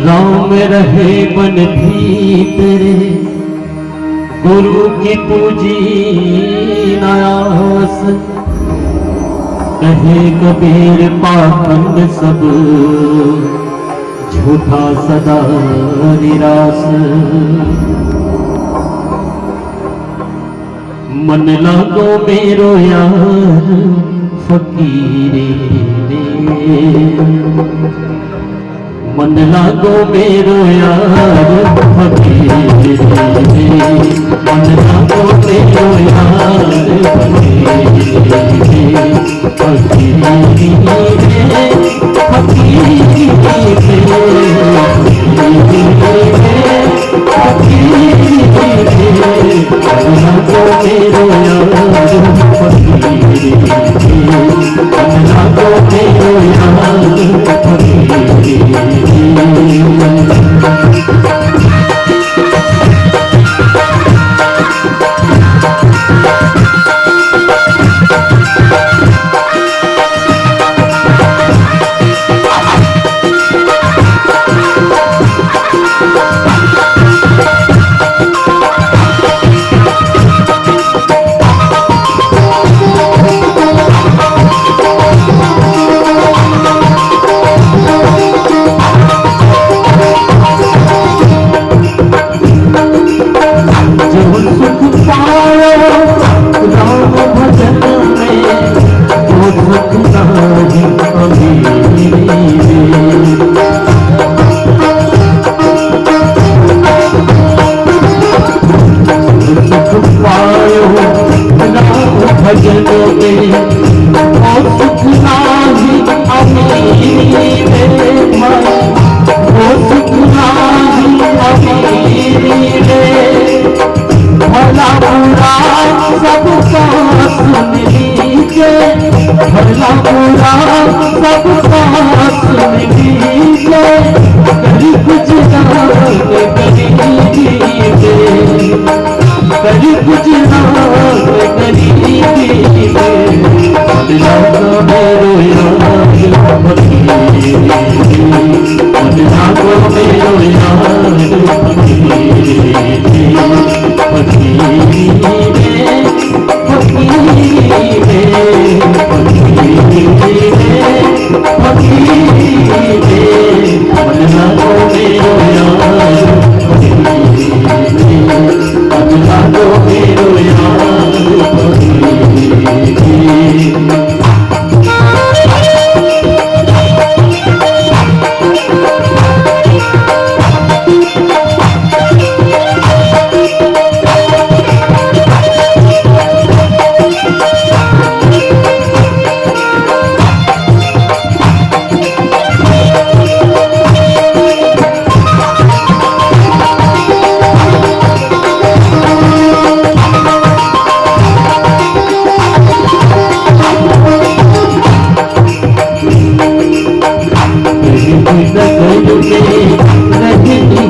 राम रहे मन भीतरे, गुरु की पूजी नयास। कहे कबीर पाखंड सब, झूठा सदा निराश। मन लागो मेरो यार फकीरे रे, मन लागो मेरो यार फकीरे रे, मन लागो मेरो यार फकीरे रे, फकीरे रे, फकीरे रे, फकीरे रे, मन लागो मेरो यार फकीरे रे, मन लागो मेरो यार फकीरे रे। भजनों में और सुख नाही अमीरी रे भाई, वो सुख नाही अमीरी रे। भला बुरा सबका सुन लीजिए, भला बुरा सबका सुन लीजिए। गरीब गुजरात गरीबी रे, गरीब गुजरात गरीबी रे। मन लागो मेरो यार फकीरे रे, मन लागो मेरो यार फकीरे रे, फकीरे रे, फकीरे रे, फकीरे रे, फकीरे रे। मन लागो मेरो यार फकीरे रे, मन लागो मेरो यार फकीरे रे।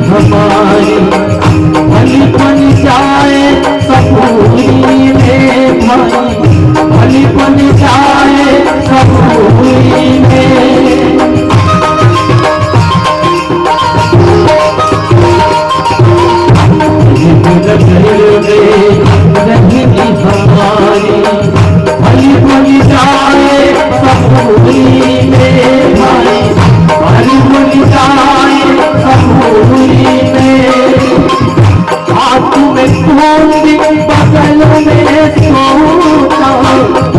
हमारी भली बन जाए सबूरी में भाई, भली बन जाए सबूरी में। रहेगी हमारी भली बन जाए सबूरी में भाई, भली बन जाए सबूरी में। हाथ में खूंडी बगल में सोता,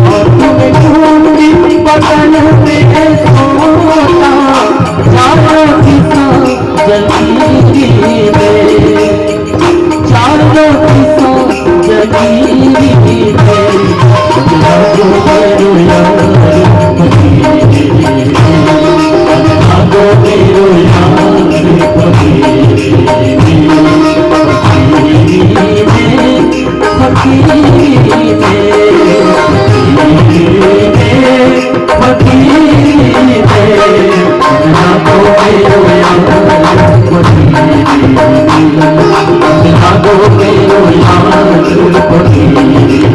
हाथ में खूंडी बगल में सोता। चारों किसान जलीली में, चारों किसान जलीली में। मन लागो मेरो यार फकीरे रे, मन लागो मेरो यार फकीरे रे, फकीरे रे, फकीरे रे, फकीरे रे। मन लागो मेरो यार फकीरे रे, मन लागो मेरो यार फकीरे रे।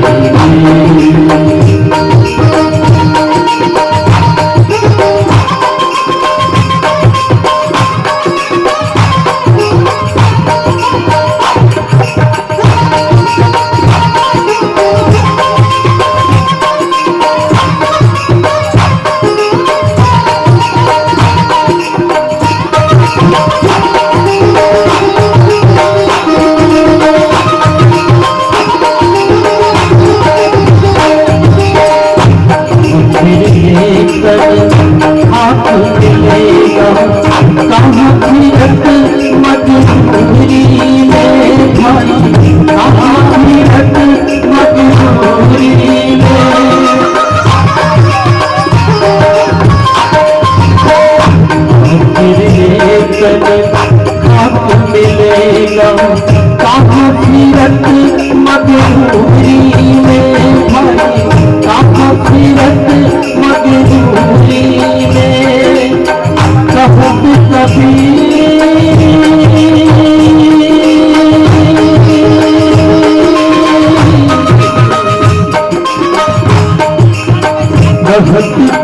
कहती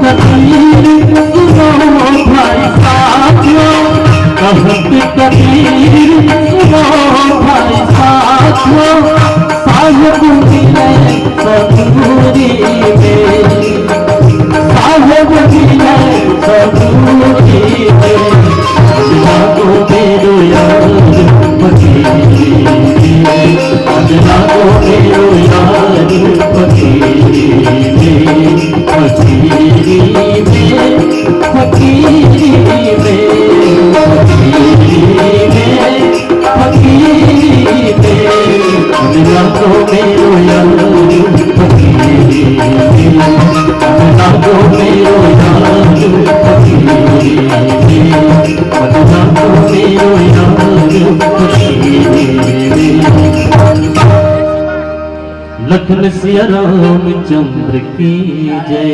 कबीर सुनो भाई साथियों, कहती कबीर सुनो भाई साथियों, साहिब मिले सबूरी में, साहिब मिले सबूरी में, अल्लाह को मेरो यार फकीरी में, अल्लाह को मेरो यार फकीरी में, फकीरी में, फकीरी में, फकीरी में, अल्लाह को मेरो यार फकीरी में, अल्लाह को मेरो यार फकीरी में, अल्लाह को मेरो यार फकीरी में। लखन सिया रामचंद्र की जय।